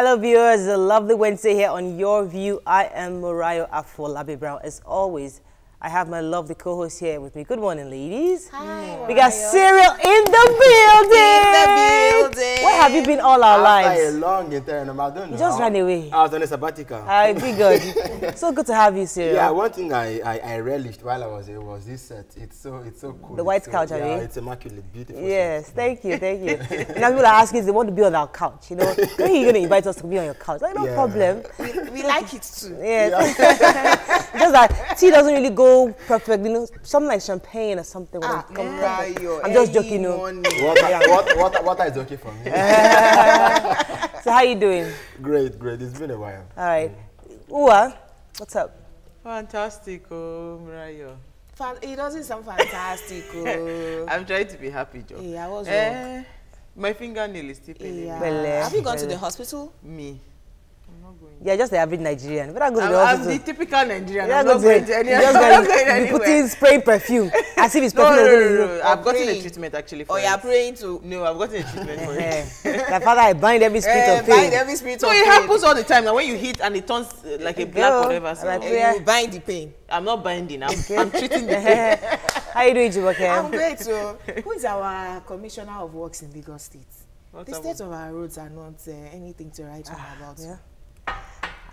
Hello viewers, a lovely Wednesday here on Your View. I am Morayo Afolabi Brown. As always, I have my lovely co-host here with me. Good morning, ladies. Hi. We got Cyril in the building. Where have you been all our lives? After a long interim, I don't know. You just ran away. I was on a sabbatical. I be good. So good to have you, Cyril. Yeah, one thing I relished while I was here was this set. It's so cool. The white so, couch, yeah, it's immaculate, beautiful. Yes, set. thank you. Now people are asking if they want to be on our couch. You know, when are you going to invite us to be on your couch? Like, no problem. We like it too. Yes. Just that tea doesn't really go perfect. You know, something like champagne or something. I'm just joking. No. Water is okay for me. So how you doing? Great. It's been a while. All right. Ua, what's up? Fantastic, Murayo. It doesn't sound fantastic. I'm trying to be happy, Joe. Yeah, I was wrong. My fingernail is still paining. Yeah. Have you gone to the hospital? Me. I'm not going. Yeah, just the average Nigerian. But I go to the hospital. I'm the typical Nigerian. Yeah, I'm not going to anywhere. Just I'm not going be anywhere. putting spraying perfume. As if it's No. perfume. I've gotten a treatment actually for Oh, you're praying to... No, I've gotten a treatment for it. My father, I bind every spirit of pain. Bind every spirit So of it pain. happens all the time. Now when you hit and it turns like a black whatever. So Like, And you bind the pain. I'm not binding. I'm treating the pain. How you doing, Jumoke? I'm great. So, who is our Commissioner of Works in Lagos State? What's The up? state of our roads are not anything to write home about. Yeah.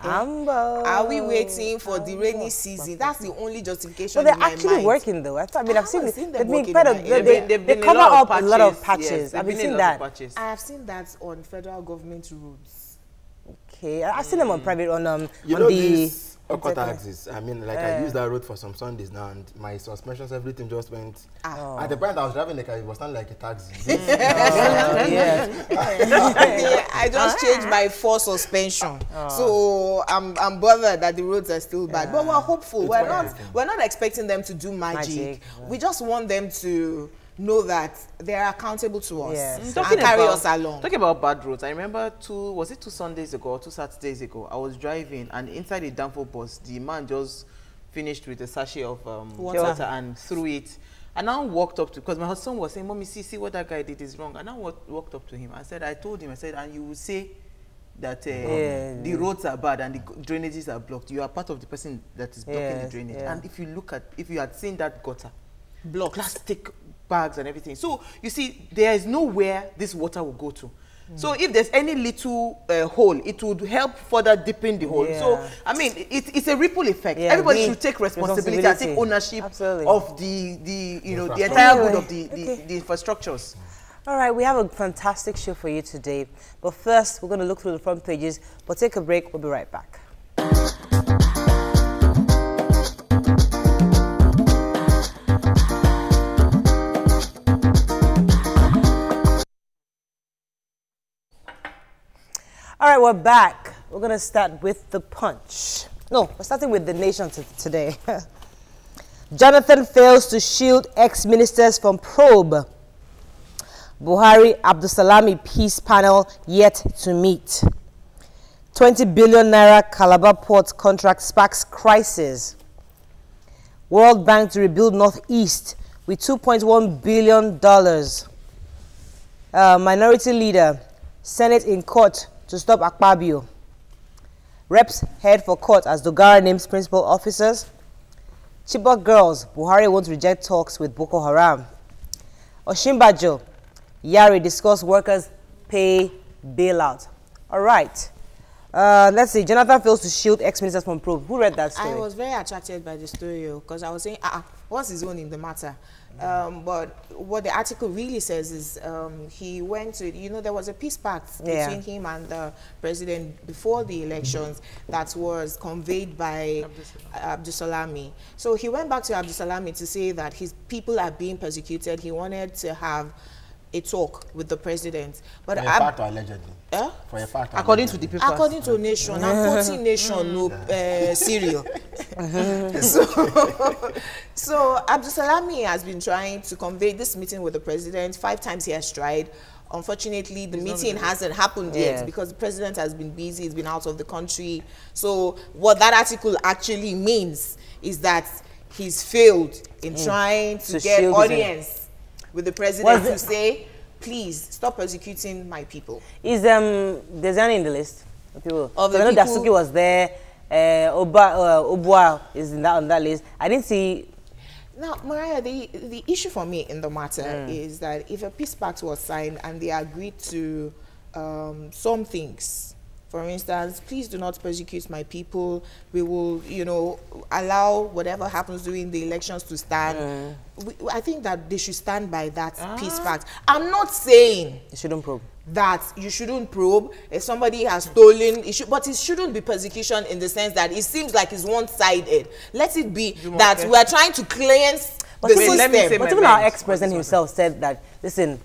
Ambo. Are we waiting for the rainy season? That's the only justification. Well, they're in my actually mind. working though. I've seen seen them they've been working quite in my area. they cover up a lot of patches. I've been seeing that. I have seen that on federal government roads. Okay, I've seen them on private on You on know the these Okota axis. I mean, like I used that road for some Sundays now, and my suspensions, everything just went. At the point I was driving, like it was not like a taxi. I just changed my 4 suspension, so I'm bothered that the roads are still bad. But we're hopeful. We're not expecting them to do magic. We just want them to know that they are accountable to us and carry us along. Talking about bad roads, I remember 2 Sundays ago or 2 Saturdays ago, I was driving and inside a Danfo bus, the man just finished with a sachet of water and threw it. And I walked up to, because my son was saying, Mommy, see what that guy did is wrong. And I walked up to him. I told him, and you will say that the roads are bad and the drainages are blocked. You are part of the person that is blocking the drainage. And if you had seen that gutter, plastic bags and everything. So you see, there is nowhere this water will go to. So if there's any little hole, it would help further deepen the hole. So I mean, it's a ripple effect. Everybody should take responsibility and take ownership of the entire good of the infrastructures. All right, we have a fantastic show for you today. But first, we're going to look through the front pages. But take a break. We'll be right back. All right, we're back. We're going to start with the Punch. No, we're starting with the Nation today. Jonathan fails to shield ex-ministers from probe. Buhari Abdulsalami peace panel yet to meet. 20 billion naira Calabar port contract sparks crisis. World Bank to rebuild Northeast with $2.1 billion. Minority leader, Senate in court to stop Akpabio. Reps head for court as Dogara names principal officers. Chibok girls, Buhari won't reject talks with Boko Haram. Oshimbajo, Yari discuss workers' pay bailout. All right. Let's see. Jonathan fails to shield ex-ministers from probe. Who read that story? I was very attracted by the story because I was saying, what's his own in the matter? But what the article really says is he went to, there was a peace pact between him and the president before the elections that was conveyed by Abdulsalami. So he went back to Abdulsalami to say that his people are being persecuted. He wanted to have a talk with the president. But for a fact or allegedly? For a fact. According to the people. According to Nation, I'm quoting Nation, no serial. So Abdulsalami has been trying to convey this meeting with the president. 5 times he has tried. Unfortunately, the meeting hasn't happened yet because the president has been busy, he's been out of the country. So what that article actually means is that he's failed in trying to get audience with the president to say, please stop persecuting my people. Is Dezani in the list? People. So I know Dasuki was there. Obua is on that list. I didn't see. Now, Mariah, the issue for me in the matter is that if a peace pact was signed and they agreed to some things, for instance, please do not persecute my people. We will, you know, allow whatever happens during the elections to stand. I think that they should stand by that peace pact. I'm not saying you shouldn't probe. That you shouldn't probe if somebody has stolen, but it shouldn't be persecution in the sense that it seems like it's one-sided. Let it be that we are trying to cleanse the system. But even our ex-president himself said that, listen,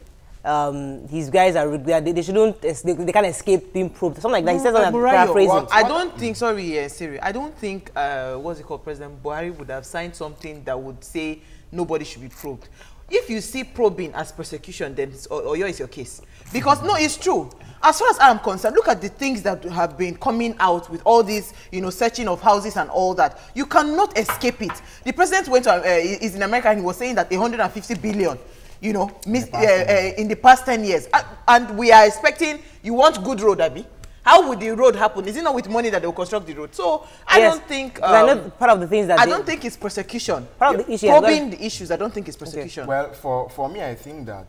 his guys are they shouldn't, they can't escape being probed. Something like that. He says that, paraphrasing. I don't think, sorry, Siri, I don't think, what's it called, President Buhari would have signed something that would say nobody should be probed. If you see probing as persecution, then Oyo is your case. Because, no, it's true. As far as I'm concerned, look at the things that have been coming out with all this, you know, searching of houses and all that. You cannot escape it. The president went to, is in America, and he was saying that 150 billion, you know, in the past 10 years. And we are expecting, you want good road, Abi? How would the road happen? Is it not with money that they will construct the road? So I don't think. I know part of the things that I don't think it's persecution. Part of the issue. Probing the issues, I don't think it's persecution. Okay. Well, for me, I think that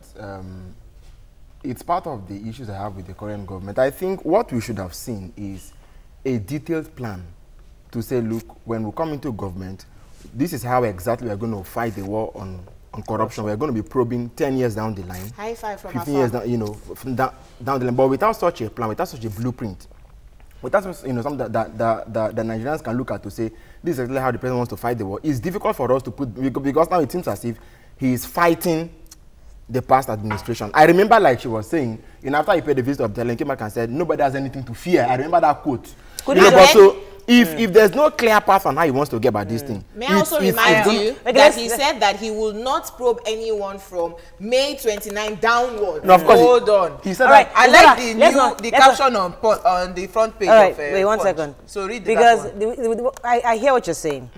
it's part of the issues I have with the current government. I think what we should have seen is a detailed plan to say, look, when we come into government, this is how exactly we are going to fight the war on corruption. We're going to be probing 10 years down the line. High five from 15 years down, you know, down the line. But without such a plan, without such a blueprint, without, you know, something that the Nigerians can look at to say, this is exactly how the president wants to fight the war, it's difficult for us to put, because now it seems as if he is fighting the past administration. I remember, like she was saying, you know, after he paid the visit of Helen came back and said, nobody has anything to fear. I remember that quote. If there's no clear path on how he wants to get about this thing. May I also remind you that he said that he will not probe anyone from May 29 downward. No, of course. Hold on. He said that. I like the caption on the front page. All right, of, wait 1 second. So read because I hear what you're saying,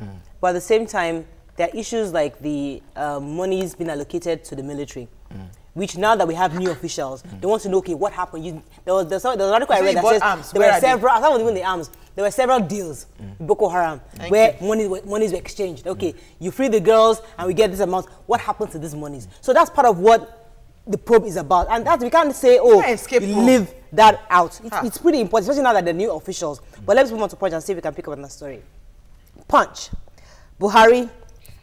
but at the same time, there are issues like the money's been allocated to the military. Which now that we have new officials, they want to know, okay, what happened? There was an article I read that says there were several, I don't even the arms, there were several deals with Boko Haram where monies were exchanged. Okay, you free the girls and we get this amount. What happens to these monies? So that's part of what the probe is about. And that we can't say, oh, we leave that out. It's pretty important, especially now that they're new officials. But let's move on to Punch and see if we can pick up on that story. Punch. Buhari,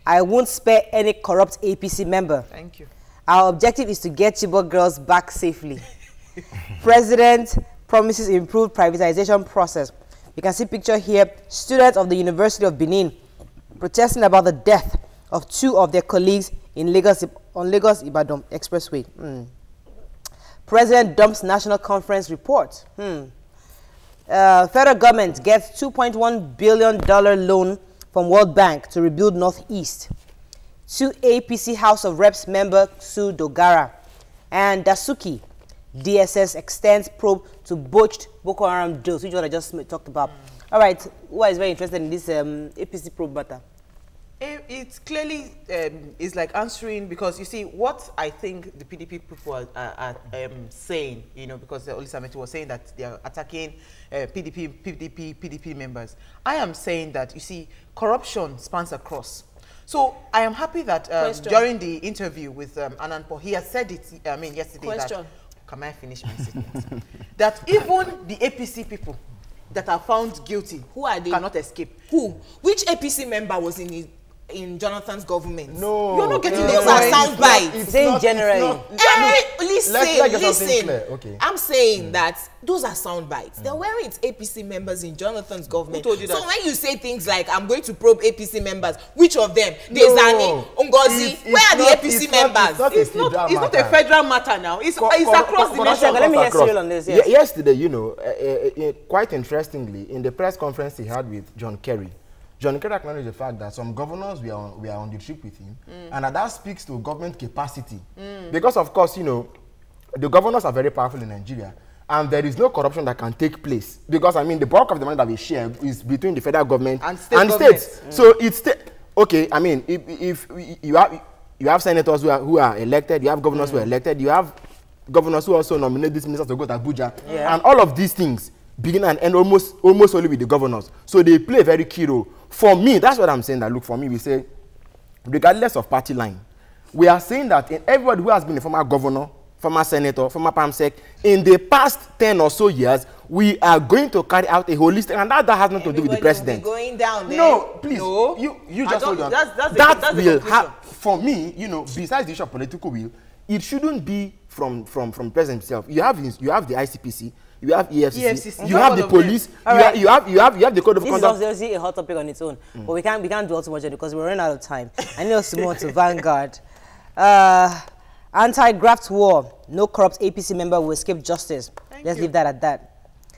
I won't spare any corrupt APC member. Thank you. Our objective is to get Chibok girls back safely. President promises improved privatization process. You can see picture here, students of the University of Benin protesting about the death of 2 of their colleagues in Lagos, on Lagos-Ibadan Expressway. President dumps national conference report. Federal government gets $2.1 billion loan from World Bank to rebuild Northeast. 2 APC House of Reps member Sue Dogara. And Dasuki, DSS extends probe to botched Boko Haram drills, which is what I just talked about. All right, who is very interested in this APC probe matter? It's clearly is like answering, because you see what I think the PDP people are saying, you know, because Olisameti was saying that they are attacking PDP members. I am saying that, you see, corruption spans across. So I am happy that during the interview with Ananpo, he has said it, I mean, yesterday. That, can I finish my statement? That even the APC people that are found guilty, who are they? Cannot escape. Who? Which APC member was in Jonathan's government? No. You're not getting those are sound bites. Saying generally. Listen. Okay. I'm saying that those are sound bites. They're wearing its APC members in Jonathan's government. Who told you that? So when you say things like, I'm going to probe APC members, which of them? Dezani, Ngozi, where are the APC members? It's not a federal matter now. It's across the nation. Let me hear Cyril on this. Yes. Yesterday, you know, quite interestingly, in the press conference he had with John Kerry, John Kerry acknowledged the fact that some governors were on the trip with him, and that speaks to government capacity. Because, of course, you know, the governors are very powerful in Nigeria, and there is no corruption that can take place. Because, I mean, the bulk of the money that we share is between the federal government and states. So it's okay. I mean, if you have senators who are elected, you have governors who are elected, you have governors who also nominate these ministers to go to Abuja, and all of these things begin and end almost only with the governors. So they play a very key role. For me, that's what I'm saying. That look, for me, we say, regardless of party line, we are saying that in everybody who has been a former governor, former senator, former PAMSEC, in the past 10 or so years, we are going to carry out a holistic, and that has nothing to do with the president. Going down there. No, please. No. You just hold on. That's will have, for me, you know, besides the issue of political will, it shouldn't be from the president himself. You have the ICPC, you have EFCC, you have the police, you have the code of conduct. This is obviously a hot topic on its own, but we can't do too much because we're running out of time. I need us to move on to Vanguard. Anti-graft war. No corrupt APC member will escape justice. Let's leave that at that.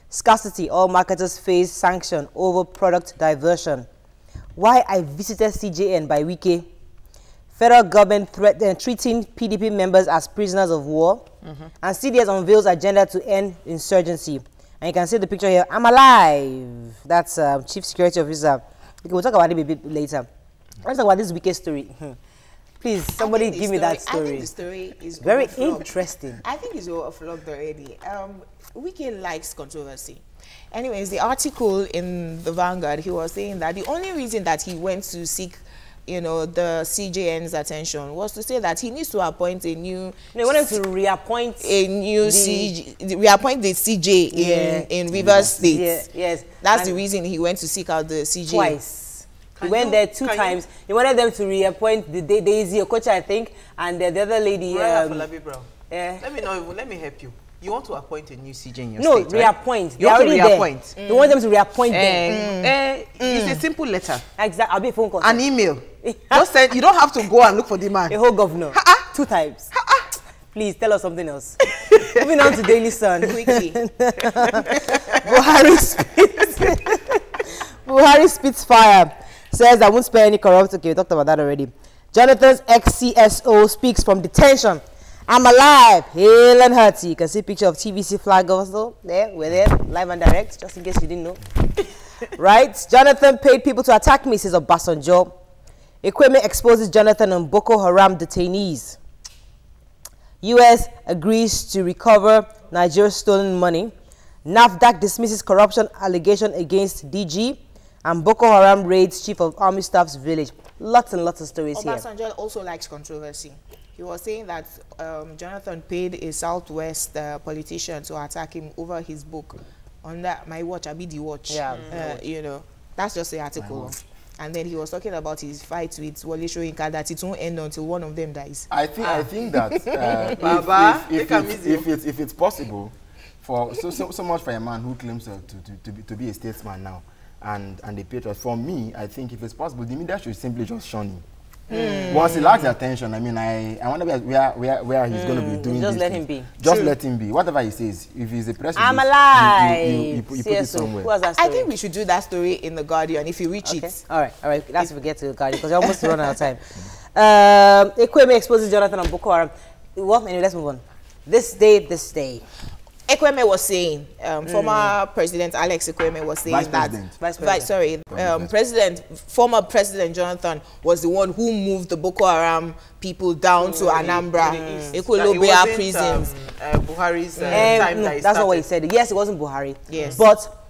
Scarcity. All marketers face sanction over product diversion. Why I visited CJN by Wike. Federal government treating PDP members as prisoners of war. And CDS unveils agenda to end insurgency. And you can see the picture here. I'm alive. That's Chief Security Officer. Okay, we'll talk about it a bit later. Let's talk about this Wike story. Please, somebody give me that story. I think the story is very interesting. I think it's overflogged already. Wike likes controversy. Anyways, the article in the Vanguard, he was saying that the only reason that he went to seek, you know, the CJN's attention was to say that he needs to appoint a new. They wanted to reappoint reappoint the CJ in Rivers State. Yeah, yes, that's the reason he went to seek out the CJ twice. He went there two times. He wanted them to reappoint the Daisy Okocha, I think, and the other lady. Yeah. Let me help you. You want to appoint a new CJ in your state, reappoint. Right? You want to reappoint. You want them to reappoint them. It's a simple letter. Exactly. I'll be a phone call. An email. Just send. You don't have to go and look for the man. A whole governor. Two times. Please tell us something else. Moving on to Daily Sun. Quickly. Buhari spits fire. Says I won't spare any corrupt. Okay, we talked about that already. Jonathan's ex-CSO speaks from detention. I'm alive, hale and hearty. You can see a picture of TVC flag also. There, we're there, live and direct, just in case you didn't know. Right? Jonathan paid people to attack me, says Obasanjo. Equipment exposes Jonathan on Boko Haram detainees. US agrees to recover Nigeria's stolen money. NAFDAC dismisses corruption allegation against DG. And Boko Haram raids Chief of Army Staff's village. Lots and lots of stories here. Obasanjo also likes controversy. He was saying that Jonathan paid a Southwest politician to attack him over his book. On that, My Watch, I be the watch. Yeah. You know, that's just the article. And then he was talking about his fight with Wole Soyinka, that it won't end until one of them dies. I think that if it's possible, for so much for a man who claims to be a statesman now, and a patriot, for me, I think if it's possible, the media should simply just shun him. Once he lacks attention, I mean, I wonder where he's going to be doing. Just let him be. Just let him be. Whatever he says, if he's a president, I'm alive. You put it somewhere. Who has that story? I think we should do that story in the Guardian if you reach it. All right. Let's forget to the Guardian because we're almost run out of time. Ekweme exposes Jonathan on Boko Haram. Well, anyway, let's move on. This day. Ekweme was saying, former President Alex Ekweme was saying former President Jonathan was the one who moved the Boko Haram people down to Anambra, Ekwelobea prisons. Buhari's time that that's not what he said. Yes, it wasn't Buhari. Yes. But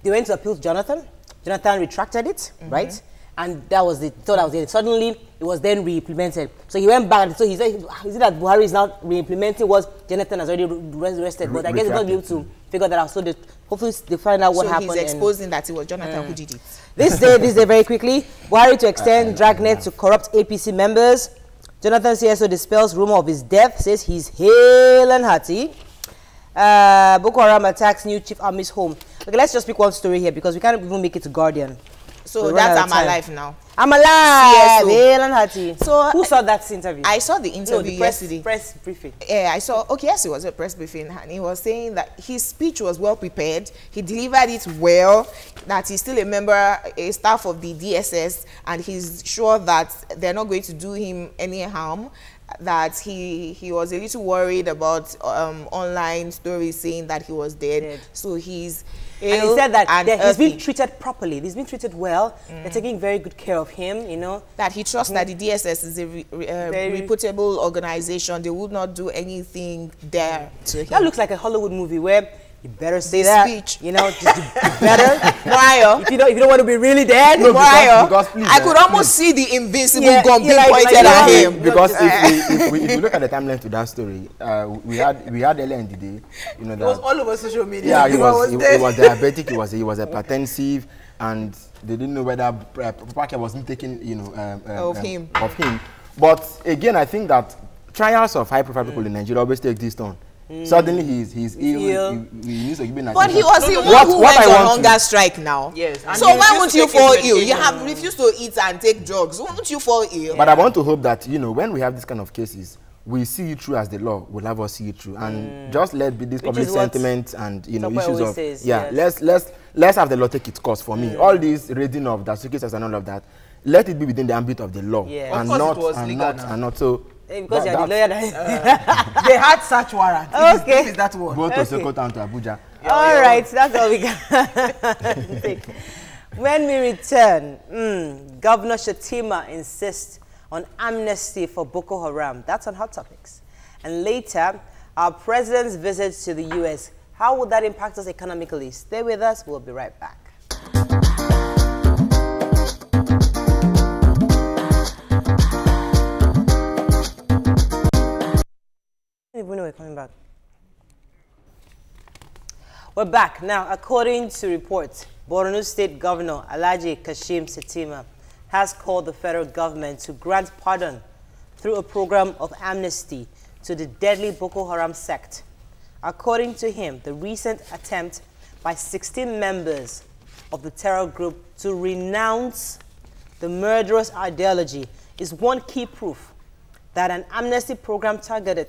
they went to appeal to Jonathan. Jonathan retracted it, right? And that was the thought that was it. Suddenly, it was then re-implemented. So he went back. So he said, is it that Buhari is now re-implementing what Jonathan has already rested? But I guess he's not able to figure that out. So hopefully they find out what happened. So he's exposing that it was Jonathan who did it. This day very quickly. Buhari to extend dragnet to corrupt APC members. Jonathan CSO dispels rumor of his death. Says he's hale and hearty. Boko Haram attacks new chief army's home. Okay, let's just pick one story here because we can't even make it to Guardian. So that's I'm alive now. I'm alive. Hale and hearty. So who saw that interview? I saw the interview yesterday. Press briefing. Yeah, I saw. Okay, yes, it was a press briefing, and he was saying that his speech was well prepared. He delivered it well. That he's still a staff of the DSS, and he's sure that they're not going to do him any harm. That he was a little worried about online stories saying that he was dead. So he's and he said that he's been treated properly. He's been treated well. They're taking very good care of him, you know. That he trusts that the DSS is a reputable organization. They would not do anything there to him. That looks like a Hollywood movie where You better say that. Speech. You know, you better. Why? If you don't want to be really dead, No, Why? because please, I could almost see the invisible gun being like pointed at him. Because if we look at the timeline to that story, we had earlier in the day, you know, that It was all over social media. yeah, he was diabetic, he was hypertensive, and they didn't know whether proper care wasn't taken, you know, Of him. But again, I think that trials of high-profile people in Nigeria always take this turn. Suddenly he's ill. He needs to give an But he attention. was the one who went on hunger strike now. Yes. And So he why refused won't to you take his fall ill? You medication. have refused to eat and take drugs. Why won't you fall ill? But I want to hope that, you know, when we have this kind of cases, we see it through as the law will have us see it through, and just let be this public sentiment and, you know, issues of says, yeah. yes. Let's have the law take its course. For me, all this reading of the cases and all of that, let it be within the ambit of the law, Yeah. and Of course not it was and legal not now. and not so. because you're the lawyer. They had search warrant. Okay. This is that one. Both to Sokoto and to Abuja. All right, that's all we got. When we return, Governor Shettima insists on amnesty for Boko Haram. That's on Hot Topics. And later, our president's visit to the U.S. How would that impact us economically? Stay with us. We'll be right back. We know we're coming back. We're back. Now, according to reports, Borno State Governor Alhaji Kashim Shettima has called the federal government to grant pardon through a program of amnesty to the deadly Boko Haram sect. According to him, the recent attempt by 16 members of the terror group to renounce the murderous ideology is one key proof that an amnesty program targeted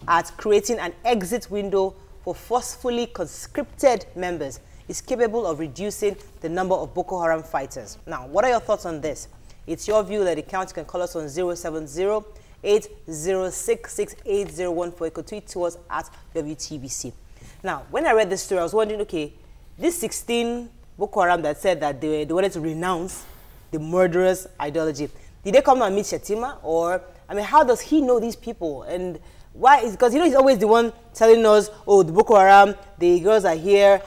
at creating an exit window for forcefully conscripted members is capable of reducing the number of Boko Haram fighters. Now, what are your thoughts on this? It's your view. Let it count. You can call us on 070-8066-8014. You could tweet to us at WTBC. Now, when I read this story, I was wondering, okay, these 16 Boko Haram that said that they wanted to renounce the murderous ideology, did they come and meet Shettima? Or, I mean, how does he know these people? And why? Because, you know, he's always the one telling us, oh, the Boko Haram, the girls are here.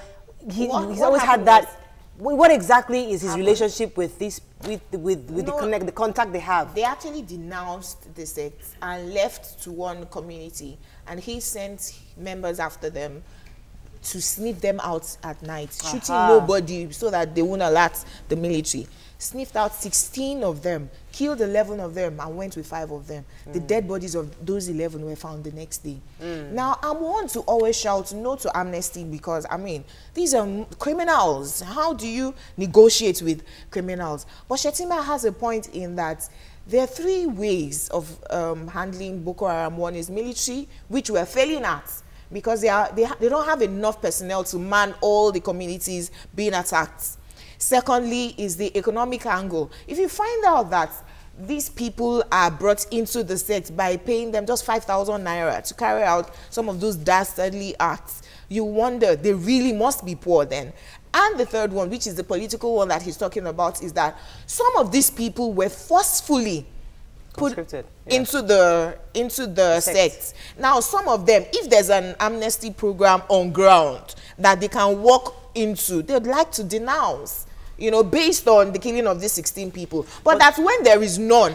He's always had that. What exactly is his relationship with this, with the contact they have? They actually denounced the sect and left to one community, and he sent members after them to sniff them out at night, shooting nobody so that they won't alert the military. Sniffed out 16 of them, killed 11 of them, and went with 5 of them. The dead bodies of those 11 were found the next day. Now, I'm one to always shout no to amnesty because, I mean, these are criminals. How do you negotiate with criminals? But Shettima has a point in that there are 3 ways of handling Boko Haram. One is military, which we're failing at, because they don't have enough personnel to man all the communities being attacked. Secondly is the economic angle. If you find out that these people are brought into the sect by paying them just 5,000 naira to carry out some of those dastardly acts, you wonder, they really must be poor then. And the third one, which is the political one that he's talking about, is that some of these people were forcefully put into the sect. Now, some of them, if there's an amnesty program on ground that they can walk into, they'd like to denounce, you know, based on the killing of these 16 people. But that's when there is none.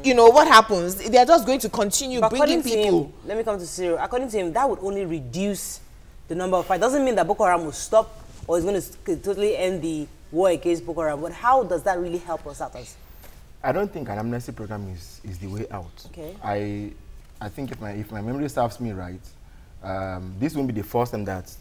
You know, what happens? They're just going to continue bringing people. Him, let me come to Cyril. According to him, that would only reduce the number of fights. Doesn't mean that Boko Haram will stop or is going to totally end the war against Boko Haram. But how does that really help us out? I don't think an amnesty program is the way out. Okay. I think if my memory serves me right, this won't be the first time that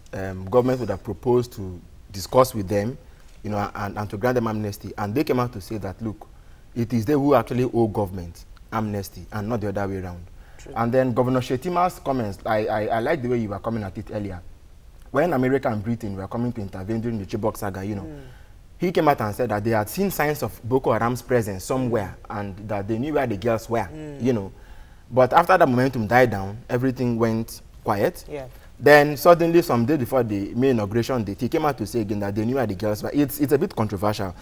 government would have proposed to discuss with them, you know, and to grant them amnesty. And they came out to say that, look, it is they who actually owe government amnesty and not the other way around. True. And then Governor Shettima's comments, I like the way you were coming at it earlier. When America and Britain were coming to intervene during the Chibok saga, you know, he came out and said that they had seen signs of Boko Haram's presence somewhere and that they knew where the girls were, you know. But after that momentum died down, everything went quiet. Yeah. Then suddenly, some day before the May inauguration date, he came out to say again that they knew where the girls were. It's a bit controversial.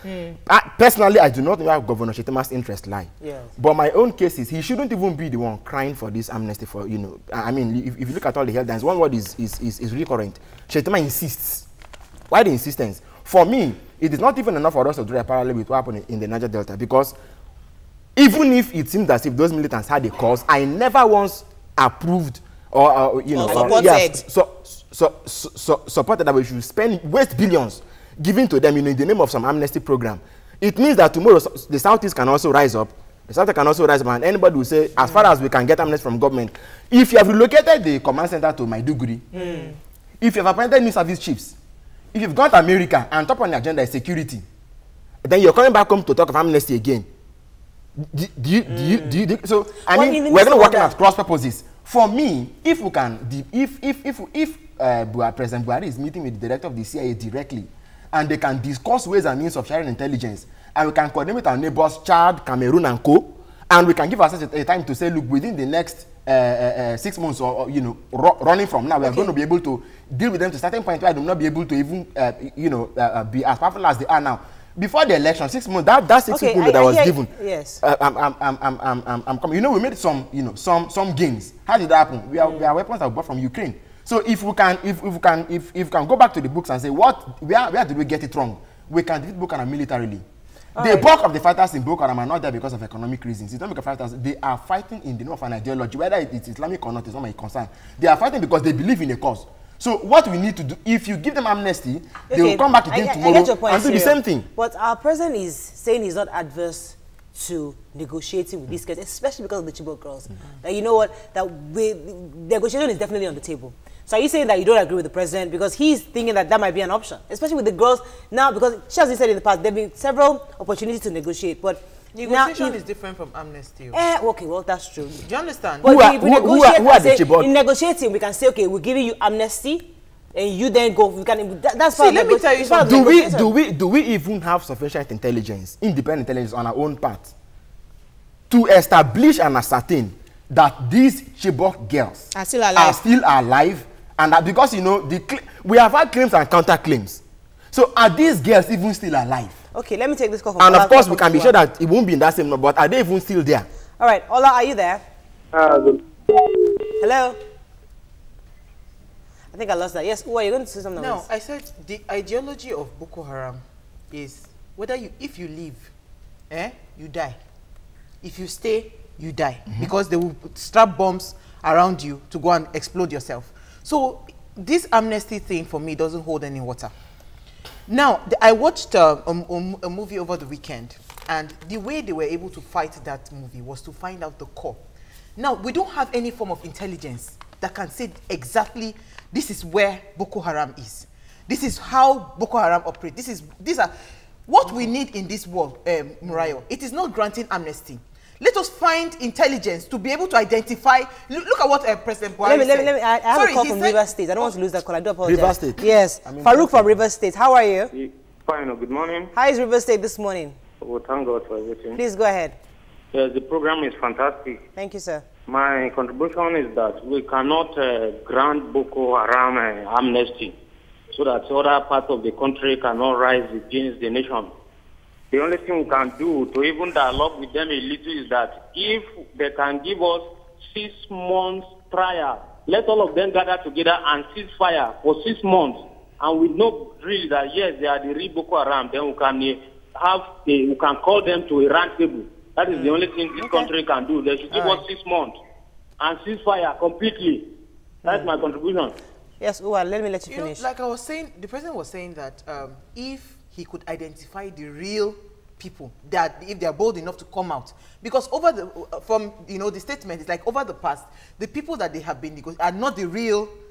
Personally, I do not know where Governor Shettima's interest lie. Yes. But my own case is he shouldn't even be the one crying for this amnesty for, you know, I mean, if you look at all the headlines, one word is recurrent. Shettima insists. Why the insistence? For me, it is not even enough for us to draw a parallel with what happened in the Niger Delta, because even if it seems as if those militants had a cause, I never once approved or you know, supported that we should waste billions given to them, you know, in the name of some amnesty program. It means that tomorrow the Southeast can also rise up. The South can also rise up, and anybody will say, as far as we can get amnesty from government, if you have relocated the command center to Maiduguri, if you have appointed new service chiefs, if you've got America and top on the agenda is security, then you're coming back home to talk of amnesty again. So I mean, we're going to work at cross purposes. For me, if we can, President Buhari is meeting with the director of the CIA directly, and they can discuss ways and means of sharing intelligence, and we can coordinate with our neighbors, Chad, Cameroon, and co, and we can give ourselves a time to say, look, within the next 6 months or you know, running from now, we are going to be able to deal with them to a certain point where they will not be able to even you know, be as powerful as they are now. Before the election, 6 months, that 6 people that was given. Yes. I'm coming. You know, we made some, you know, some gains. How did that happen? We are weapons that we bought from Ukraine. So if we can go back to the books and say where did we get it wrong? We can defeat Boko Haram militarily. The bulk of the fighters in Boko Haram are not there because of economic reasons. It's not because fighters, they are fighting in the name of an ideology, whether it's Islamic or not, it's not my concern. They are fighting because they believe in a cause. So what we need to do, if you give them amnesty, they will come back again tomorrow and do the same thing. But our president is saying he's not adverse to negotiating with these guys, especially because of the Chibok girls. That you know what, that negotiation is definitely on the table. So are you saying that you don't agree with the president because he's thinking that that might be an option, especially with the girls now? Because she has said in the past there have been several opportunities to negotiate, but negotiation is different from amnesty. Okay, well, that's true. Do you understand? But who are the Chibok? In negotiating, we can say, okay, we're giving you amnesty, and you then go. We can. That's part. Let me tell you something. Do we even have sufficient intelligence, independent intelligence on our own part, to establish and ascertain that these Chibok girls are still alive, and that because you know we have had claims and counterclaims. So are these girls even still alive? Okay, let me take this call from and of course, we can be sure that it won't be in that same number, but are they even still there? All right, Ola, are you there? Hello? I think I lost that. Yes, Uwa, you're going to say something? No, I said the ideology of Boko Haram is whether if you leave, you die. If you stay, you die. Because they will strap bombs around you to go and explode yourself. So this amnesty thing for me doesn't hold any water. Now, I watched a movie over the weekend, and the way they were able to fight that movie was to find out the core. Now, we don't have any form of intelligence that can say exactly this is where Boko Haram is. This is how Boko Haram operates. These are what we need in this world, Murayo. It is not granting amnesty. Let us find intelligence to be able to identify. Look at what President Buhari said. I have a call from Rivers State. I don't want to lose that call. I do apologize. Rivers State. Yes. Farouk from Rivers State. How are you? Fine. Good morning. How is Rivers State this morning? Well, thank God for everything. Please go ahead. Yes, the program is fantastic. Thank you, sir. My contribution is that we cannot grant Boko Haram amnesty so that other parts of the country cannot rise against the nation. The only thing we can do to even dialogue with them a little is that if they can give us 6 months trial, let all of them gather together and cease fire for 6 months, and we know really that yes, they are the real Boko Haram. Then we can call them to a round table. That is the only thing this country can do. They should give us 6 months and cease fire completely. That's my contribution. Yes, Uwa, let me let you finish. Like I was saying, the president was saying that if he could identify the real people, that if they are bold enough to come out, because over the the statement is like over the past, the people that they have been negotiating are not the real people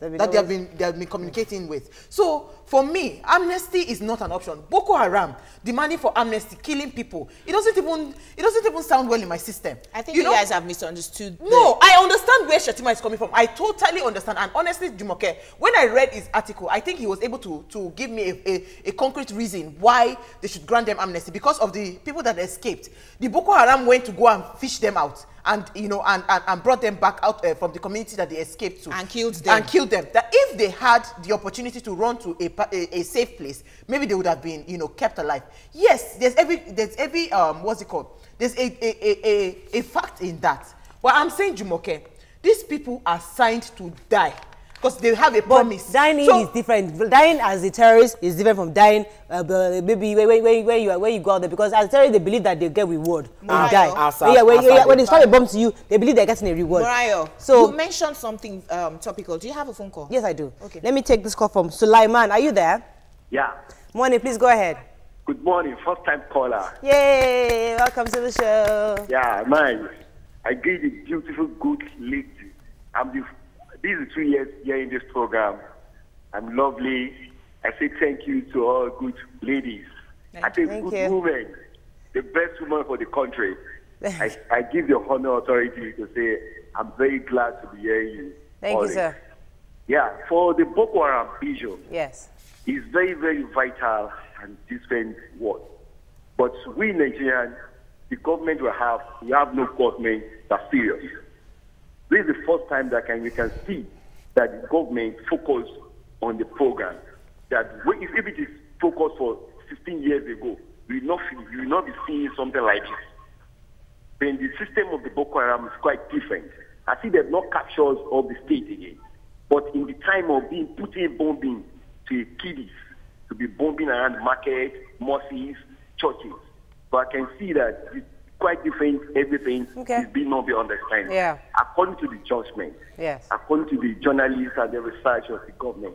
that they have been communicating with. So for me, amnesty is not an option. Boko Haram demanding for amnesty, killing people, it doesn't even sound well in my system. I think you guys have misunderstood. No, I understand where Shettima is coming from. I totally understand. And honestly, Jumoke, when I read his article, I think he was able to give me a concrete reason why they should grant them amnesty, because of the people that escaped. The Boko Haram went to go and fish them out, and and brought them back out from the community that they escaped to and killed them. That if they had the opportunity to run to a safe place, maybe they would have been kept alive. Yes, there's every what's it called? There's a fact in that. But I'm saying, Jumoke, these people are signed to die. Because they have a promise. Dying is different. Dying as a terrorist is different from dying maybe where you go out there. Because as a terrorist, they believe that they get reward when you die. When they start a bomb to you, they believe they're getting a reward. Morayo, so you mentioned something topical. Do you have a phone call? Yes, I do. Okay. Let me take this call from Sulaiman. Are you there? Yeah. Morning, please go ahead. Good morning, first time caller. Yay! Welcome to the show. Yeah, man. I give the beautiful, good lady. This is 2 years here in this program. I'm lovely. I say thank you to all good ladies. I say good women, the best woman for the country. I give the honor authority to say I'm very glad to be hearing you. Thank you, sir. Yeah, for the Boko Haram vision, yes, it's very, very vital and different words. But we Nigerians, the government we have no government that's serious. This is the first time that we can see that the government focus on the program. That if it is focused for 15 years ago, we will not be seeing something like this. Then the system of the Boko Haram is quite different. I see they've not captured all the state again. But in the time of putting bombing to kiddies, to be bombing around markets, mosques, churches. But I can see that it's quite different. Everything is being not be understanding. Yeah. According to the judgment. Yes. According to the journalists and the research of the government.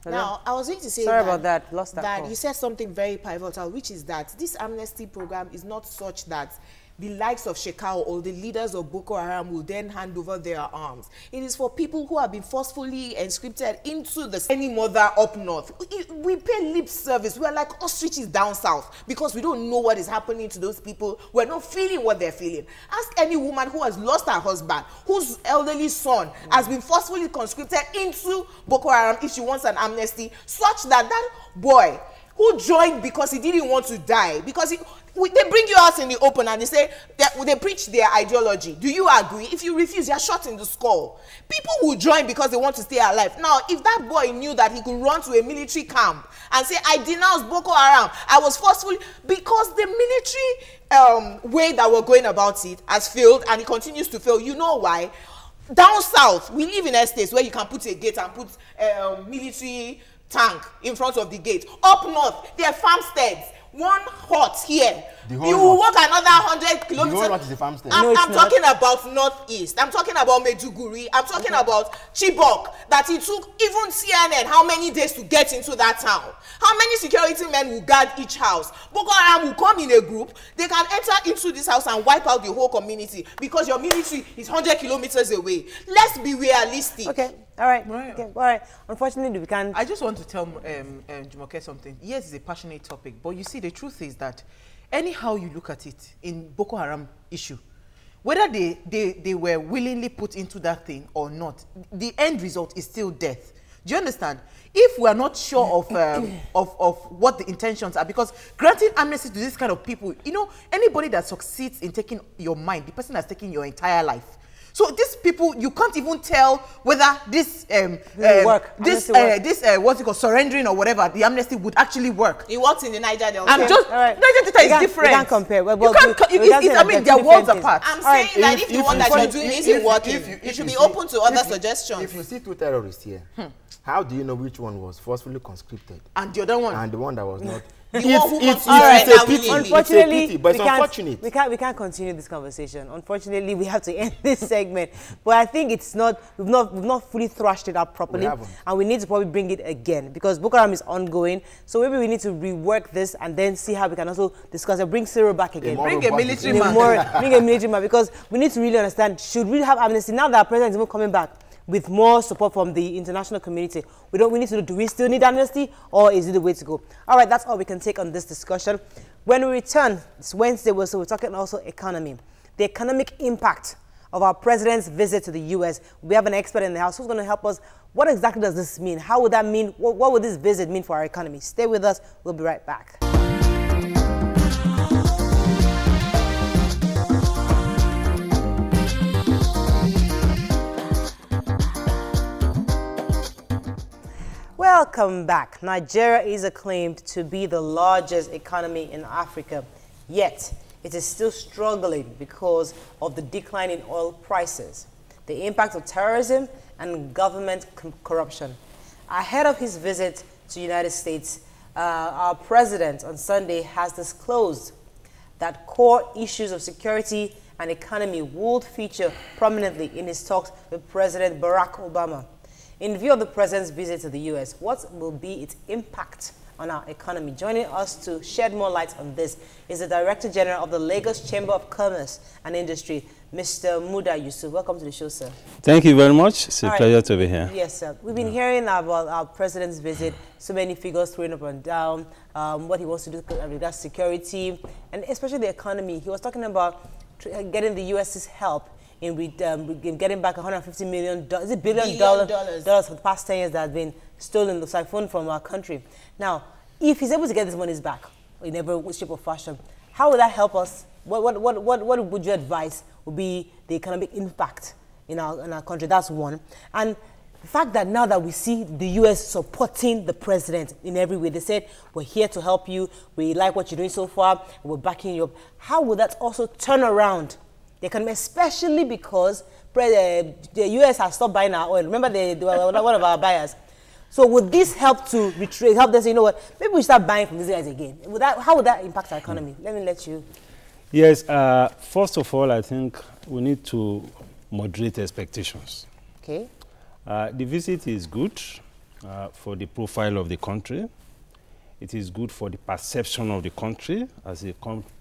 Now, I was going to say that you said something very pivotal, which is that this amnesty program is not such that the likes of Shekau or the leaders of Boko Haram will then hand over their arms. It is for people who have been forcefully conscripted into the any mother up north. We pay lip service. We're like ostriches down south because we don't know what is happening to those people. We're not feeling what they're feeling. Ask any woman who has lost her husband, whose elderly son has been forcefully conscripted into Boko Haram if she wants an amnesty, such that that boy who joined because he didn't want to die, because they bring you out in the open and they say they preach their ideology. Do you agree? If you refuse, you're shot in the skull. People will join because they want to stay alive. Now, if that boy knew that he could run to a military camp and say, I denounce Boko Haram, I was forcefully, because the military way that we're going about it has failed and it continues to fail. You know why? Down south, we live in estates where you can put a gate and put military tank in front of the gate. Up north, there are farmsteads. One hut here. You will walk another 100 kilometers. The whole lot is a farmstead. I'm talking about northeast. I'm talking about Medjugorje. I'm talking about Chibok. That it took even CNN how many days to get into that town. How many security men will guard each house? Boko Haram will come in a group. They can enter into this house and wipe out the whole community because your military is 100 kilometers away. Let's be realistic. Okay. All right. Okay. All right. Unfortunately, we can't. I just want to tell Jumoke something. Yes, it's a passionate topic, but you see, the truth is that anyhow you look at it in Boko Haram issue, whether they were willingly put into that thing or not, the end result is still death. Do you understand? If we are not sure of what the intentions are, because granting amnesty to this kind of people, anybody that succeeds in taking your mind, the person that's taking your entire life. So these people, you can't even tell whether this what's it called, surrendering or whatever, the amnesty would actually work. It works in the Niger Delta. Niger Delta is different. You can't compare. Well, I mean, they're worlds apart. I'm saying that if the one that you're doing isn't working, you should be open to other suggestions. If you see two terrorists here, how do you know which one was forcefully conscripted? And the other one? And the one that was not. Unfortunately, but it's unfortunate. We can't continue this conversation. Unfortunately, we have to end this segment. But I think it's not we've not fully thrashed it out properly, and we need to probably bring it again because Boko Haram is ongoing. So maybe we need to rework this and then see how we can also discuss it. Bring Cyril back again. Bring a military man. Bring a military man because we need to really understand: should we have amnesty now that our president is even coming back with more support from the international community? We need to do we still need amnesty, or is it the way to go? All right, that's all we can take on this discussion. When we return, it's Wednesday, so we're talking also economy. The economic impact of our president's visit to the U.S. We have an expert in the house who's going to help us. What exactly does this mean? How would that mean? What would this visit mean for our economy? Stay with us. We'll be right back. Welcome back. Nigeria is acclaimed to be the largest economy in Africa, yet it is still struggling because of the decline in oil prices, the impact of terrorism, and government corruption. Ahead of his visit to the United States, our president on Sunday has disclosed that core issues of security and economy would feature prominently in his talks with President Barack Obama. In view of the president's visit to the U.S., what will be its impact on our economy? Joining us to shed more light on this is the Director General of the Lagos Chamber of Commerce and Industry, Mr. Muda Yusuf. Welcome to the show, sir. Thank you very much. It's a pleasure to be here. Yes, sir. We've been hearing about our president's visit, so many figures thrown up and down, what he wants to do with regards to security, and especially the economy. He was talking about getting the U.S.'s help in getting back $150 million, is it billion dollars for the past 10 years that have been stolen, siphoned from our country. Now, if he's able to get these monies back in every shape or fashion, how would that help us? What would you advise would be the economic impact in our country? That's one. And the fact that now that we see the U.S. supporting the president in every way, they said, we're here to help you, we like what you're doing so far, we're backing you up. How would that also turn around the economy, especially because the U.S. has stopped buying our oil? Remember, they were one of our buyers. So would this help to retrace, help them say, you know what, maybe we start buying from these guys again? How would that impact our economy? Let me let you. Yes, first of all, I think we need to moderate expectations. Okay. The visit is good for the profile of the country. It is good for the perception of the country as a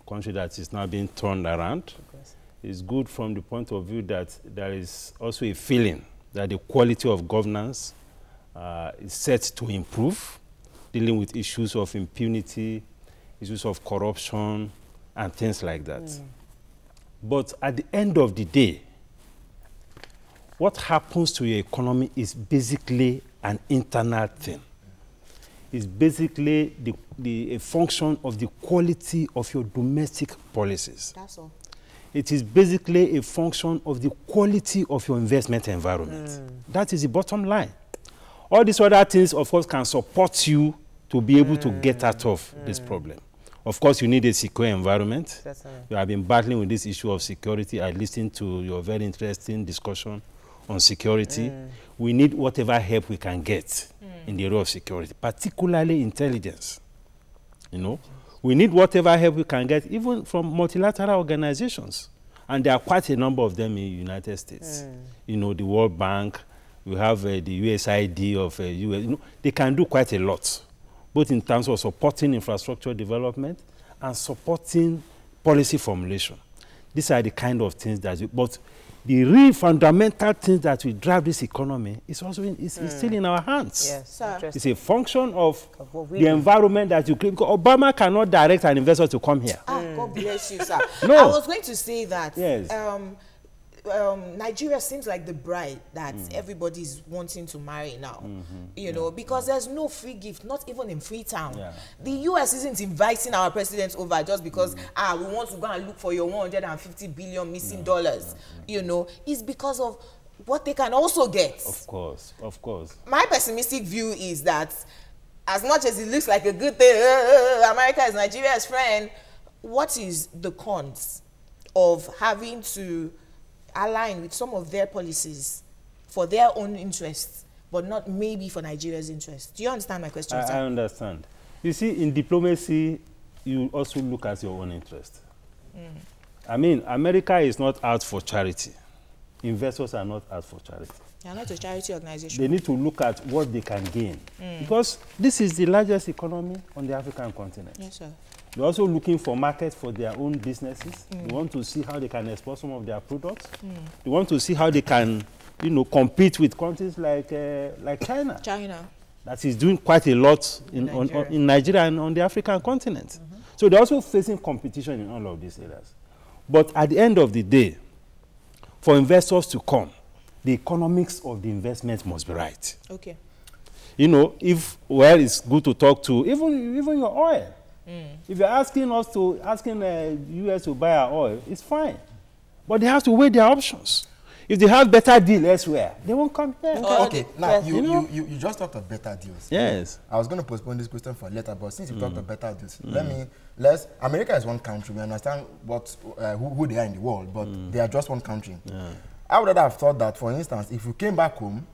country that is now being turned around. It's good from the point of view that there is also a feeling that the quality of governance is set to improve, dealing with issues of impunity, issues of corruption, and things like that. But at the end of the day, what happens to your economy is basically an internal thing. It's basically a function of the quality of your domestic policies. That's all. It is basically a function of the quality of your investment environment. That is the bottom line. All these other things, of course, can support you to be able to get out of this problem. Of course, you need a secure environment. You have been battling with this issue of security. I listened to your very interesting discussion on security. We need whatever help we can get in the area of security, particularly intelligence. You know, we need whatever help we can get, even from multilateral organizations. And there are quite a number of them in the United States. You know, the World Bank, we have the USAID of US. You know, they can do quite a lot, both in terms of supporting infrastructure development and supporting policy formulation. These are the kind of things that but the real fundamental things that will drive this economy is also still in our hands. Yes, it's a function of the environment that you create. Obama cannot direct an investor to come here. God bless you, sir. No. I was going to say that. Yes. Nigeria seems like the bride that everybody's wanting to marry now, you know, because there's no free gift, not even in Freetown. The U.S. isn't inviting our president over just because, we want to go and look for your 150 billion missing dollars, you know. It's because of what they can also get. Of course, of course. My pessimistic view is that as much as it looks like a good thing, America is Nigeria's friend, what is the cons of having to align with some of their policies for their own interests, but not maybe for Nigeria's interests? Do you understand my question, sir? I understand. You see, in diplomacy, you also look at your own interest. I mean, America is not out for charity. Investors are not out for charity. They are not a charity organization. They need to look at what they can gain. Because this is the largest economy on the African continent. Yes, sir. They're also looking for markets for their own businesses. They want to see how they can export some of their products. They want to see how they can, you know, compete with countries like China. That is doing quite a lot in Nigeria and on the African continent. So they're also facing competition in all of these areas. But at the end of the day, for investors to come, the economics of the investment must be right. Okay. You know, it's good to talk to even your oil. If you're asking the US to buy our oil, it's fine. But they have to weigh their options. If they have better deal elsewhere, they won't come here. Okay. Now, Yes. you just talked of better deals. Yes. I was going to postpone this question for later, but since you talked of better deals, let's. America is one country. We understand who they are in the world, but they are just one country. Yeah. I would have thought that, for instance, if you came back home,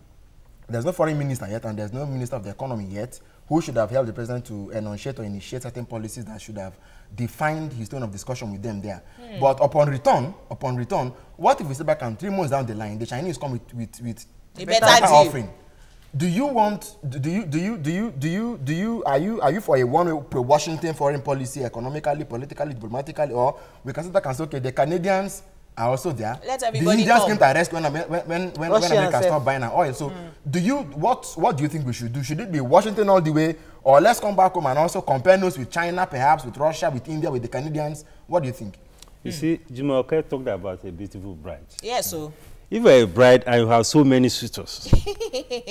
there's no foreign minister yet, and there's no minister of the economy yet, who should have helped the president to enunciate or initiate certain policies that should have defined his tone of discussion with them there. But upon return, what if we sit back and 3 months down the line, the Chinese come with a better deal. offering? Are you for a one-way pro-Washington foreign policy, economically, politically, diplomatically, or we can sit back and say, okay, the Canadians are also there. Let everybody the Indians come. came to arrest when America stopped buying our oil. So, what do you think we should do? Should it be Washington all the way, or let's come back home and also compare notes with China, perhaps with Russia, with India, with the Canadians? What do you think? You see, Jumoke talked about a beautiful bride. Yes, so. If you're a bride and you have so many suitors,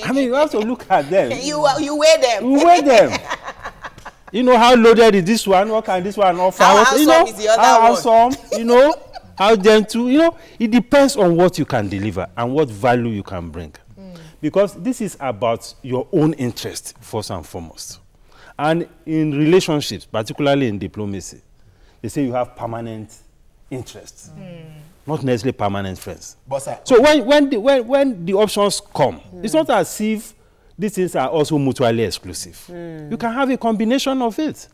I mean, you have to look at them. You weigh them. You weigh them. You know how loaded is this one? What can this one offer? How handsome is the other how one? handsome, you know, how gentle, you know. It depends on what you can deliver and what value you can bring. Because this is about your own interest, first and foremost. And in relationships, particularly in diplomacy, they say you have permanent interests. Not necessarily permanent friends. But, sir, so when the options come, it's not as if these things are also mutually exclusive. You can have a combination of it.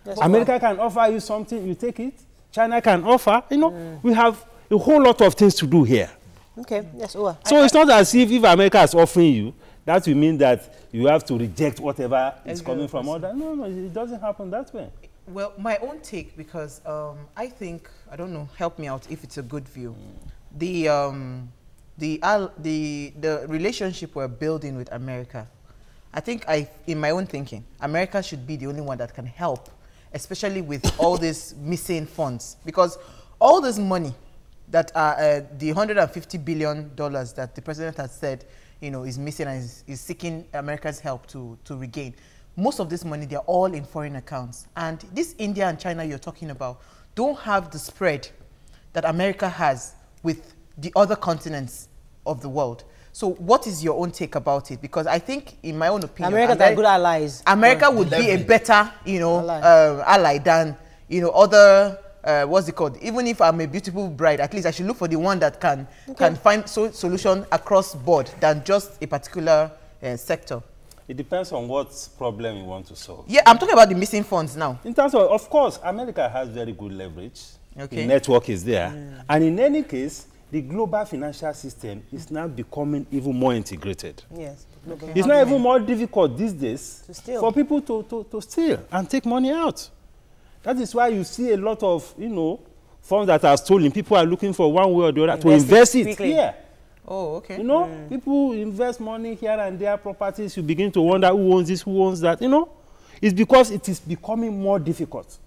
Okay. America can offer you something, you take it. China can offer, you know. We have a whole lot of things to do here. Okay, yes, Owa. So it's not as if America is offering you, that will mean that you have to reject whatever is coming from other. No, it doesn't happen that way. Well, my own take, because I think, I don't know, help me out if it's a good view. The relationship we're building with America, I think in my own thinking, America should be the only one that can help, especially with all these missing funds, because all this money that are the $150 billion that the president has said, you know, is missing and is seeking America's help to regain. Most of this money, they're all in foreign accounts. And this India and China you're talking about don't have the spread that America has with the other continents of the world. So what is your own take about it? Because I think, in my own opinion, Americans are good allies. America would be a better, you know, ally than, you know, other, what's it called? Even if I'm a beautiful bride, at least I should look for the one that can find solution across board than just a particular sector. It depends on what problem you want to solve. Yeah, I'm talking about the missing funds now. In terms of course, America has very good leverage. Okay. The network is there. And in any case, the global financial system is now becoming even more integrated. Yes. Okay. It's not even more difficult these days for people to steal and take money out. That is why you see a lot of, you know, funds that are stolen. People are looking for one way or the other to invest it here. Oh, okay. You know, people invest money here and there, properties. You begin to wonder who owns this, who owns that. You know, it's because it is becoming more difficult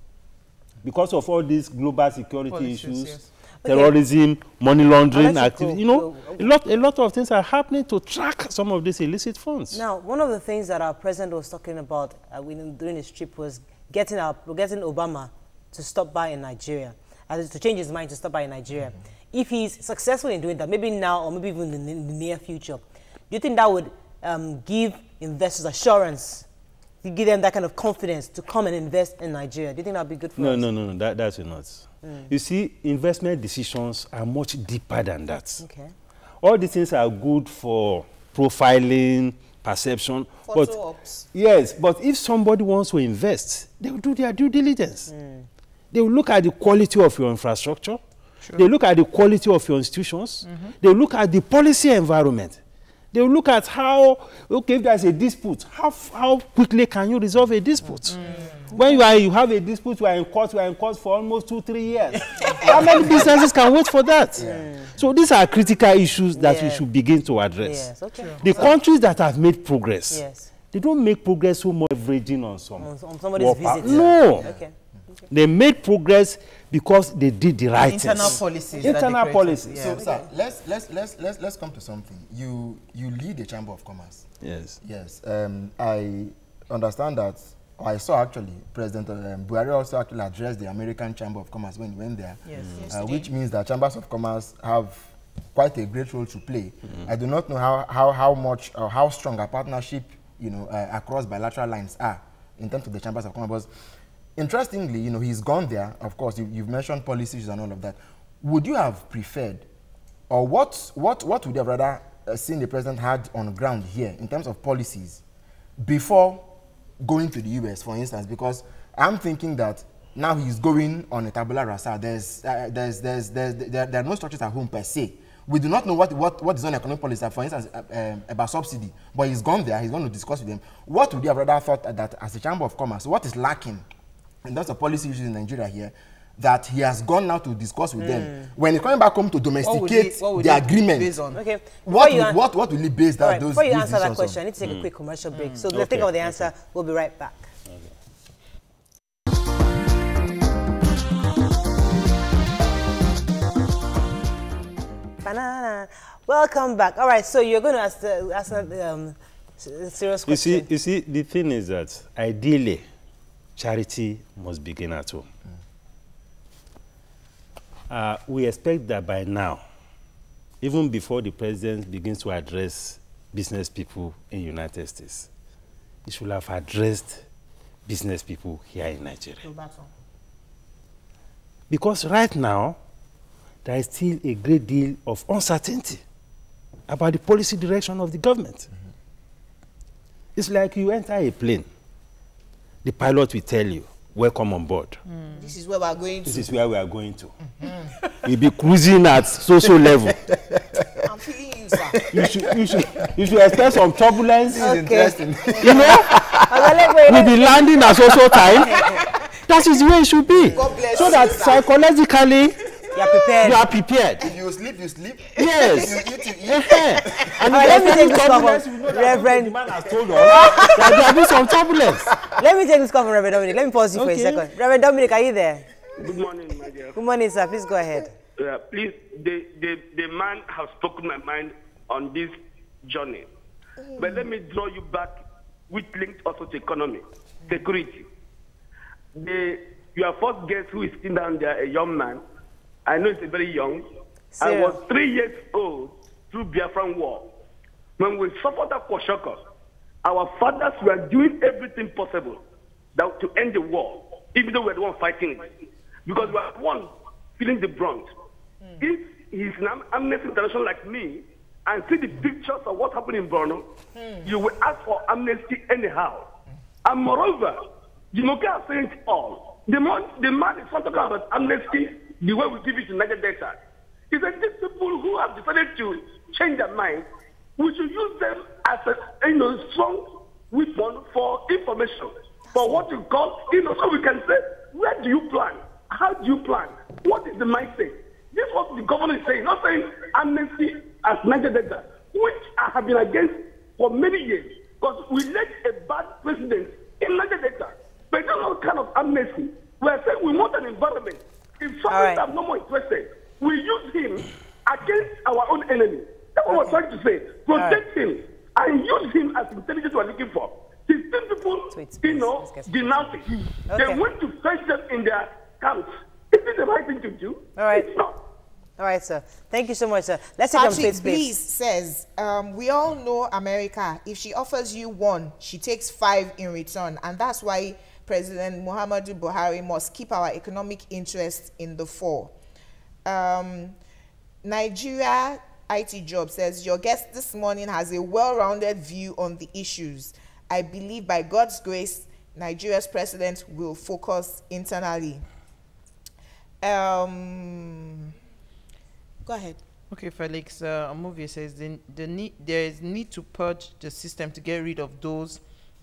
because of all these global security issues, terrorism, money laundering activity. You know, a lot of things are happening to track some of these illicit funds. Now, one of the things that our president was talking about during his trip was getting Obama to stop by in Nigeria, to change his mind to stop by in Nigeria. If he's successful in doing that, maybe now or maybe even in the near future, do you think that would give investors assurance, to give them that kind of confidence to come and invest in Nigeria? Do you think that would be good for us? No, that's not. You see, investment decisions are much deeper than that. Okay. All these things are good for profiling, perception. Photo ops. Yes, but if somebody wants to invest, they will do their due diligence. They will look at the quality of your infrastructure. Sure. They look at the quality of your institutions. They look at the policy environment. They will look at how, okay, if there's a dispute, how quickly can you resolve a dispute? When you have a dispute, you are in court for almost 2-3 years. How many businesses can wait for that? So these are critical issues that we should begin to address. Yes, okay. The countries that have made progress, they don't make progress so much leveraging on somebody's visit. No. Okay. They made progress because they did the right internal policies. Internal policies. So, sir, let's come to something. You lead the Chamber of Commerce. Yes. Yes. I understand that. I saw actually President Buhari also actually addressed the American Chamber of Commerce when he went there. Yes. Which means that chambers of commerce have quite a great role to play. I do not know how much or how strong a partnership, you know, across bilateral lines are in terms of the chambers of commerce. Interestingly, you know, he's gone there. Of course, you've mentioned policies and all of that. Would you have preferred, or what would you have rather seen the president had on ground here in terms of policies before going to the US, for instance? Because I'm thinking that now he's going on a tabula rasa. There are no structures at home per se. We do not know what his own economic policies are, for instance, about subsidy. But he's gone there. He's going to discuss with them. What would you have rather thought that as a Chamber of Commerce, what is lacking in terms of policy issues in Nigeria here, that he has gone now to discuss with them? When he's coming back home to domesticate the agreement, okay. what will he base that? Right, before you answer that question, I need to take a quick commercial break. So let's think of the answer. We'll be right back. Banana. Welcome back. All right, so you're going to ask the serious question. You see, the thing is that ideally, charity must begin at home. We expect that by now, even before the president begins to address business people in the United States, he should have addressed business people here in Nigeria. Because right now, there is still a great deal of uncertainty about the policy direction of the government. It's like you enter a plane, the pilot will tell you, welcome on board. This is where we are going to. This is where we are going to. You'll be cruising at social level. I'm feeling you, sir. You should expect some turbulence. This is interesting. You know, we'll be landing at social time. That is the way it should be. God bless so you, that sir. Psychologically, You're prepared. you are prepared. If you sleep, you sleep. Yes. If you eat, you eat. And All right, let me take this call turbulence, from Reverend. The man has told us that there will be some turbulence. Let me take this call from Reverend Dominic. Let me pause you for a second. Reverend Dominic, are you there? Good morning, my dear. Good morning, sir. Please go ahead. Please, the man has spoken my mind on this journey. But let me draw you back, which links also to economy, security. Your first guest who is sitting down there, a young man, I know he's very young. Sir. I was 3 years old through Biafran War. When we suffered that Kwashoko, our fathers were doing everything possible to end the war, even though we were the one fighting it. Because we were the one feeling the brunt. If he's an Amnesty International like me and see the pictures of what happened in Borno, you will ask for amnesty anyhow. And moreover, Jimoke has said it all. The man is not talking about amnesty the way we give it to Niger Delta. He said these people who have decided to change their mind, we should use them as a strong weapon for information, for what you call, so we can say, where do you plan? How do you plan? What is the mindset? This is what the government is saying, not saying amnesty as Niger Delta, which I have been against for many years, because we let a bad president in Niger Delta. But it's not kind of amnesty. We are saying we want an environment. If someone is no more interested, we use him against our own enemy. That's what we're trying to say. Protect him and use him as intelligence we're looking for. 16 people, denounce him. They went to face them in their camps. Is it the right thing to do? All right. It's not. All right, sir. Thank you so much, sir. Let's take some faith Please says, we all know America. If she offers you 1, she takes 5 in return. And that's why President Muhammadu Buhari must keep our economic interests in the fore. Nigeria IT Job says, your guest this morning has a well-rounded view on the issues. I believe by God's grace, Nigeria's president will focus internally. Go ahead. Okay, Felix, a movie says there is need to purge the system to get rid of those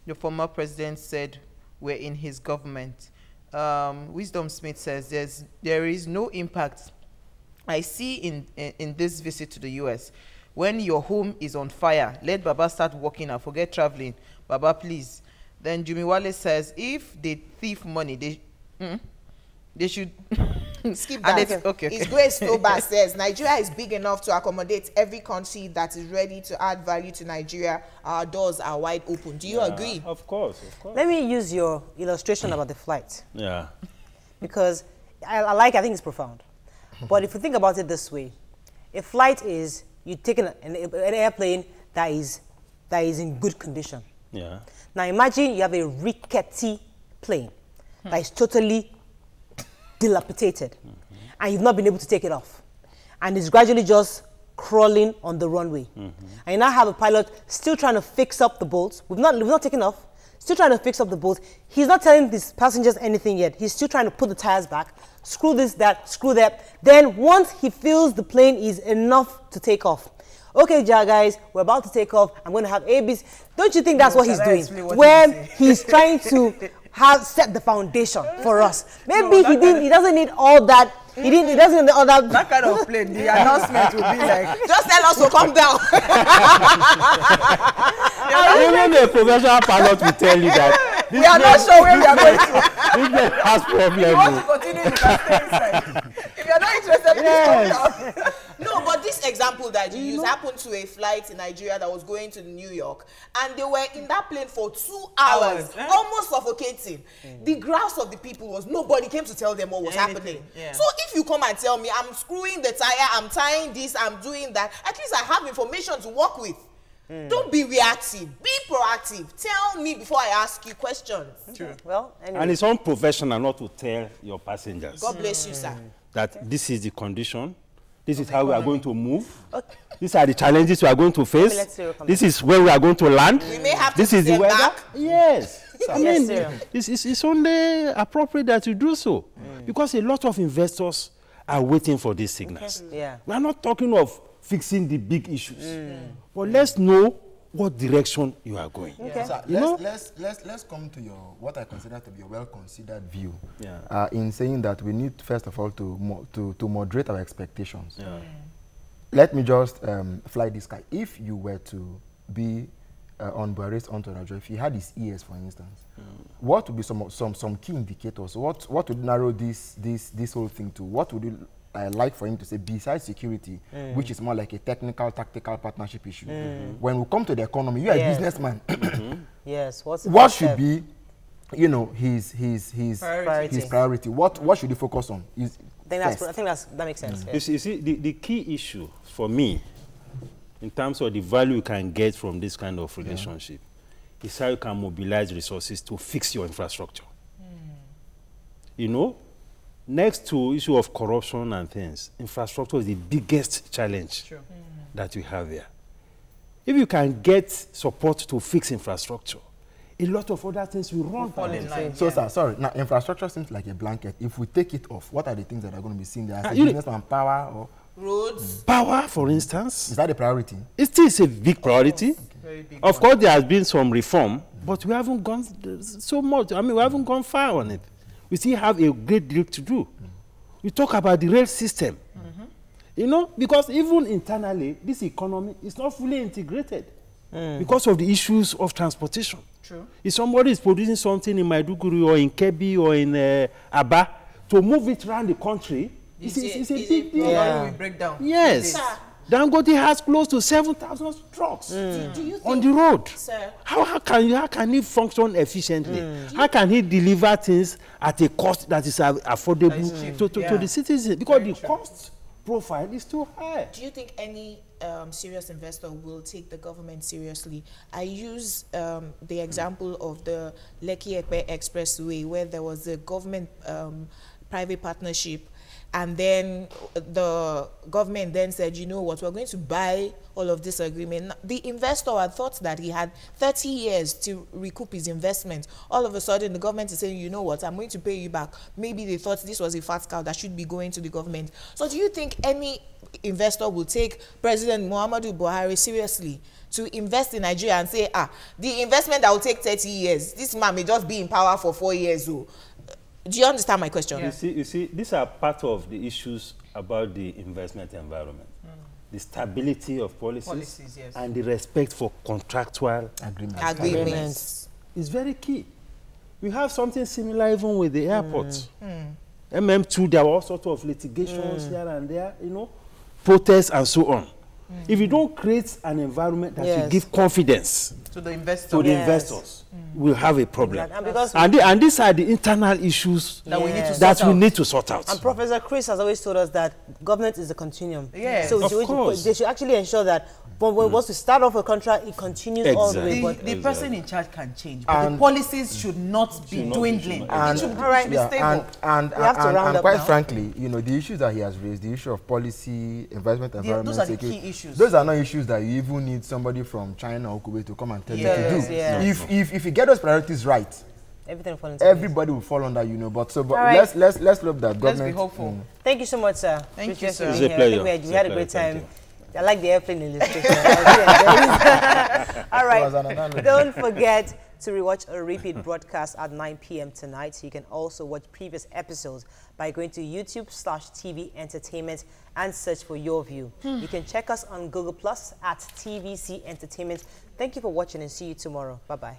the former president said were in his government. Wisdom Smith says there is no impact I see in this visit to the US. When your home is on fire, let Baba start working and forget traveling. Baba, please. Then Jimmy Wallace says if they thief money, they should skip that. Okay. His Grace Toba says Nigeria is big enough to accommodate every country that is ready to add value to Nigeria. Our doors are wide open. Do you agree? Of course, of course. Let me use your illustration about the flight. Yeah. Because I think it's profound. But if you think about it this way, A flight is you take an airplane that is in good condition. Yeah. Now imagine you have a rickety plane that is totally dilapidated, and you've not been able to take it off, and it's gradually just crawling on the runway. And you now have a pilot still trying to fix up the bolts. We've not taken off. Still trying to fix up the bolts. He's not telling his passengers anything yet. He's still trying to put the tires back, screw this, that, screw that. Then once he feels the plane is enough to take off, okay, guys, we're about to take off. I'm going to have ABs. Don't you think that's what he's doing? When he's trying to set the foundation for us. Maybe he doesn't need all that. He doesn't need all that. That kind of plane, the announcement will be like, just tell us to come down. Even a professional pilot will tell you that. We are not sure where we are going to. This plane has problems. If you want to continue, you can stay inside. If you're not interested, please come down. No, but this example that you used happened to a flight in Nigeria that was going to New York, and they were in that plane for 2 hours, almost suffocating. The grouse of the people was nobody came to tell them what was happening. So if you come and tell me, I'm screwing the tire, I'm tying this, I'm doing that, at least I have information to work with. Don't be reactive. Be proactive. Tell me before I ask you questions. True. Well, anyway. And it's unprofessional not to tell your passengers. God bless you, sir. That this is the condition. This is how we are going to move. Okay. These are the challenges we are going to face. This is where we are going to land. We may have this to is the weather. back. Yes. I mean, yes, it's only appropriate that you do so. Because a lot of investors are waiting for these signals. Okay. Yeah. We are not talking of fixing the big issues. But let's know what direction you are going. Okay. So let's come to your what I consider to be a well-considered view. Yeah. In saying that we need first of all to moderate our expectations. Yeah. Let me just fly this guy. If you were to be on Buhari's entourage, if he had his ears, for instance, what would be some key indicators? What would narrow this whole thing to? What would you like for him to say besides security, which is more like a technical, tactical partnership issue? When we come to the economy, you are a businessman. Yes. What should be, you know, his priority? What should he focus on? I think that makes sense. You see, the key issue for me, in terms of the value you can get from this kind of relationship, is how you can mobilize resources to fix your infrastructure. You know, next to issue of corruption and things, infrastructure is the biggest challenge that we have here. If you can get support to fix infrastructure, a lot of other things will run. So, sir, sorry. Now, infrastructure seems like a blanket. If we take it off, what are the things that are going to be seen there? As a business and power or roads? Power, for instance. Is that a priority? It still is a big priority. Very big of course, there has been some reform, but we haven't gone so much. I mean, we haven't gone far on it. We still have a great deal to do. We talk about the rail system. You know, because even internally, this economy is not fully integrated because of the issues of transportation. True. If somebody is producing something in Maiduguri or in Kebbi or in Aba, to move it around the country, it's a big deal. Yeah. Break down. Yes. Dangote has close to 7,000 trucks on the road. Sir, how can he function efficiently? How can he deliver things at a cost that is affordable to the citizens? Because the cost profile is too high. do you think any serious investor will take the government seriously? I use the example of the Lekki-Epe Expressway, where there was a government private partnership, and then the government then said, you know what, we're going to buy all of this agreement. The investor had thought that he had 30 years to recoup his investment. All of a sudden, the government is saying, you know what, I'm going to pay you back. Maybe they thought this was a fat cow that should be going to the government. So do you think any investor will take President Muhammadu Buhari seriously to invest in Nigeria and say, the investment that will take 30 years, this man may just be in power for 4 years? Do you understand my question? Yeah. You see, these are part of the issues about the investment environment. The stability of policies yes. and the respect for contractual agreements is very key. We have something similar even with the airports. MM2, there were all sorts of litigations here and there, you know, protests and so on. If you don't create an environment that will give confidence to the investors, we'll have a problem. And, and these are the internal issues that we need to sort out. And Professor Chris has always told us that government is a continuum. So they should actually ensure that once we start off a contract, it continues all the way. But the person in charge can change, but the policies should not be dwindling. It should be stable. And quite frankly, you know, the issues that he has raised, the issue of policy, investment, environment, those are the key issues. Those are not issues that you even need somebody from China or Kuwait to come and tell you to do. If you get those priorities right, everybody will fall under, you know. But let's hope that government. Let's be hopeful. Thank you so much, sir. Thank you, sir. It's a pleasure. We had a great time. I like the airplane illustration. All right. Don't forget to rewatch a repeat broadcast at 9 p.m. tonight. You can also watch previous episodes by going to YouTube/TV Entertainment and search for Your View. You can check us on Google Plus at TVC Entertainment. Thank you for watching and see you tomorrow. Bye-bye.